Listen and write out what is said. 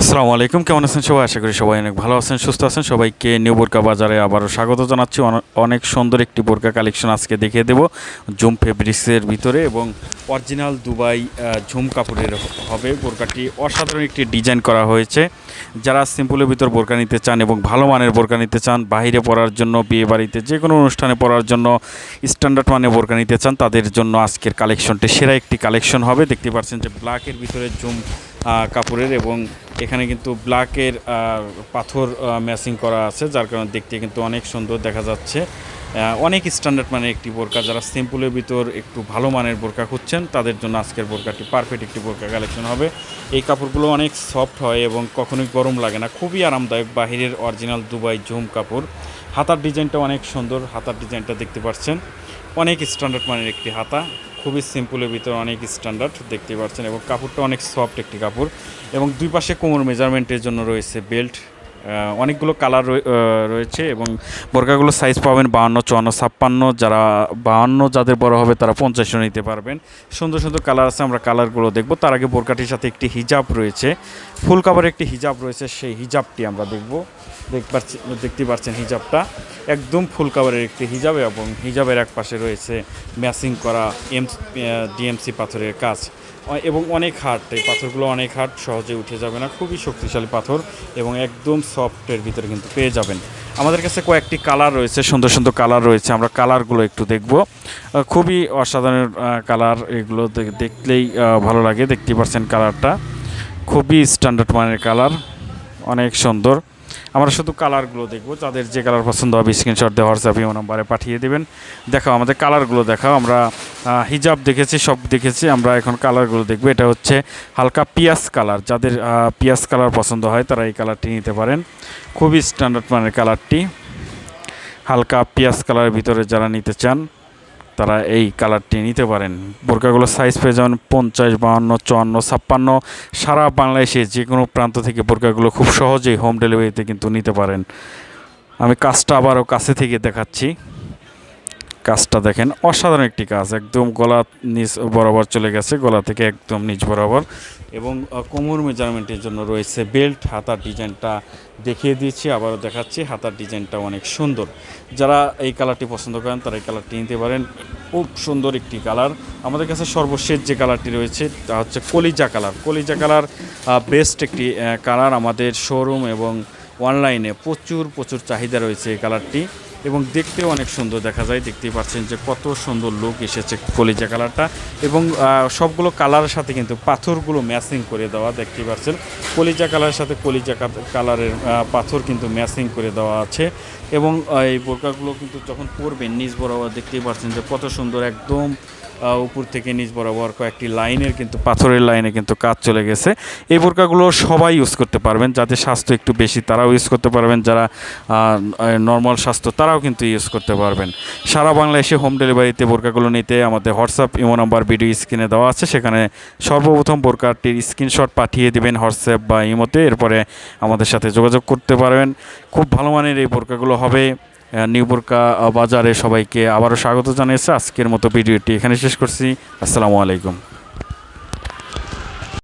আসসালামু আলাইকুম, কেমন আছেন সবাই? আশা করি সবাই অনেক ভালো আছেন, সুস্থ আছেন। সবাইকে নিউ বোরকা বাজারে আবারও স্বাগত জানাচ্ছি। অনেক সুন্দর একটি বোরকা কালেকশন আজকে দেখিয়ে দেব জুম ফেব্রিক্সের ভিতরে এবং অরিজিনাল দুবাই ঝুম কাপড়ের হবে। বোরকাটি অসাধারণ একটি ডিজাইন করা হয়েছে। যারা সিম্পলের ভিতর বোরকা নিতে চান এবং ভালো মানের বোরকা নিতে চান, বাইরে পরার জন্য, বিয়ে বাড়িতে যে কোনো অনুষ্ঠানে পরার জন্য স্ট্যান্ডার্ড মানের বোরকা নিতে চান, তাদের জন্য আজকের কালেকশনটি সেরা একটি কালেকশন হবে। দেখতে পাচ্ছেন যে ব্ল্যাকের ভিতরে জুম কাপড়ের এবং এখানে কিন্তু ব্ল্যাকের পাথর ম্যাচিং করা আছে, যার কারণে দেখতে কিন্তু অনেক সুন্দর দেখা যাচ্ছে। অনেক স্ট্যান্ডার্ড মানের একটি বোরকা। যারা সিম্পলের ভিতর একটু ভালো মানের বোরকা খুঁজছেন, তাদের জন্য আজকের বোরকাটি পারফেক্ট একটি বোরকা কালেকশন হবে। এই কাপড়গুলো অনেক সফট হয় এবং কখনোই গরম লাগে না, খুবই আরামদায়ক। বাহিরের অরিজিনাল দুবাই ঝুম কাপড়। হাতার ডিজাইনটা অনেক সুন্দর। হাতার ডিজাইনটা দেখতে পাচ্ছেন, অনেক স্ট্যান্ডার্ড মানের একটি হাতা, খুবই সিম্পলের ভিতরে অনেক স্ট্যান্ডার্ড দেখতে পাচ্ছেন এবং কাপড়টা অনেক সফট একটি কাপড় এবং দুই পাশে কোমর মেজারমেন্টের জন্য রয়েছে বেল্ট। অনেকগুলো কালার রয়েছে এবং বোরকাগুলো সাইজ পাবেন 52, 54, 56। যারা 52 যাদের বড় হবে তারা 50 নিতে পারবেন। সুন্দর সুন্দর কালার আছে, আমরা কালারগুলো দেখব। তার আগে বোরকাটির সাথে একটি হিজাব রয়েছে, ফুল কাভারের একটি হিজাব রয়েছে, সেই হিজাবটি আমরা দেখব। দেখতে পাচ্ছেন হিজাবটা একদম ফুল কাভারের একটি হিজাব এবং হিজাবের এক পাশে রয়েছে ম্যাচিং করা ডিএমসি পাথরের কাজ এবং অনেক হার্ড। এই পাথরগুলো অনেক হার্ড, সহজে উঠে যাবে না, খুবই শক্তিশালী পাথর এবং একদম সফটের ভিতরে কিন্তু পেয়ে যাবেন। আমাদের কাছে কয়েকটি কালার রয়েছে, সুন্দর সুন্দর কালার রয়েছে, আমরা কালারগুলো একটু দেখব। খুবই অসাধারণ কালার, এগুলো দেখলেই ভালো লাগে। দেখতে পাচ্ছেন কালারটা খুবই স্ট্যান্ডার্ড মানের কালার, অনেক সুন্দর। আমরা শুধু কালারগুলো দেখব, যাদের যে কালার পছন্দ হবে স্ক্রিনশট দিয়ে হোয়াটসঅ্যাপ ইমো নাম্বারে পাঠিয়ে দেবেন। দেখাও আমাদের কালারগুলো, দেখাও। আমরা হিজাব দেখেছি, সব দেখেছি, আমরা এখন কালারগুলো দেখব। এটা হচ্ছে হালকা পিয়াজ কালার। যাদের পিয়াজ কালার পছন্দ হয় তারা এই কালারটি নিতে পারেন। খুবই স্ট্যান্ডার্ড মানের কালারটি, হালকা পিয়াজ কালারের ভিতরে যারা নিতে চান তারা এই কালারটি নিতে পারেন। বোরকাগুলো সাইজ পেয়ে যাবেন 50, 52, 54, 56। সারা বাংলাদেশে যে কোনো প্রান্ত থেকে বোরকাগুলো খুব সহজেই হোম ডেলিভারিতে কিন্তু নিতে পারেন। আমি কাজটা আবারও কাছে থেকে দেখাচ্ছি। কাজটা দেখেন, অসাধারণ একটি কাজ, একদম গলা নিচ বরাবর চলে গেছে, গলা থেকে একদম নিচ বরাবর এবং কোমর মেজারমেন্টের জন্য রয়েছে বেল্ট। হাতার ডিজাইনটা দেখিয়ে দিয়েছি, আবারও দেখাচ্ছি। হাতার ডিজাইনটা অনেক সুন্দর। যারা এই কালারটি পছন্দ করেন তারা এই কালারটি নিতে পারেন। খুব সুন্দর একটি কালার। আমাদের কাছে সর্বশেষ যে কালারটি রয়েছে তা হচ্ছে কলিজা কালার। কলিজা কালার বেস্ট একটি কালার। আমাদের শোরুম এবং অনলাইনে প্রচুর চাহিদা রয়েছে এই কালারটি এবং দেখতেও অনেক সুন্দর দেখা যায়। দেখতেই পাচ্ছেন যে কত সুন্দর লুক এসেছে কলিজা কালারটা এবং সবগুলো কালারের সাথে কিন্তু পাথরগুলো ম্যাচিং করে দেওয়া। দেখতেই পাচ্ছেন কলিজা কালারের সাথে কলিজা কালারের পাথর কিন্তু ম্যাচিং করে দেওয়া আছে এবং এই বোরকাগুলো কিন্তু যখন পরবেন নিচ বরাবর দেখতেই পাচ্ছেন যে কত সুন্দর, একদম উপর থেকে নিচ বরাবর কয়েকটি লাইনের কিন্তু পাথরের লাইনে কিন্তু কাজ চলে গেছে। এই বোরকাগুলো সবাই ইউজ করতে পারবেন, যাদের স্বাস্থ্য একটু বেশি তারাও ইউজ করতে পারবেন, যারা নর্মাল স্বাস্থ্য তারাও কিন্তু ইউজ করতে পারবেন। সারা বাংলাদেশে হোম ডেলিভারিতে বোরকাগুলো নিতে আমাদের হোয়াটসঅ্যাপ ইমো নাম্বার ভিডিও স্ক্রিনে দেওয়া আছে, সেখানে সর্বপ্রথম বোরকাটির স্ক্রিনশট পাঠিয়ে দেবেন হোয়াটসঅ্যাপ বা ইমোতে, এরপরে আমাদের সাথে যোগাযোগ করতে পারবেন। খুব ভালো মানের এই বোরকাগুলো হবে। নিউ বোরকা বাজারে সবাইকে আবারও স্বাগত জানিয়েছে। আজকের মতো ভিডিওটি এখানে শেষ করছি। আসসালামু আলাইকুম।